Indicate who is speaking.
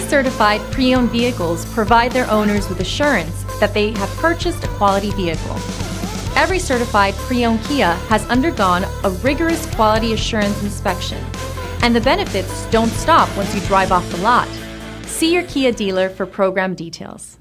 Speaker 1: Kia-certified pre-owned vehicles provide their owners with assurance that they have purchased a quality vehicle. Every certified pre-owned Kia has undergone a rigorous quality assurance inspection, and the benefits don't stop once you drive off the lot. See your Kia dealer for program details.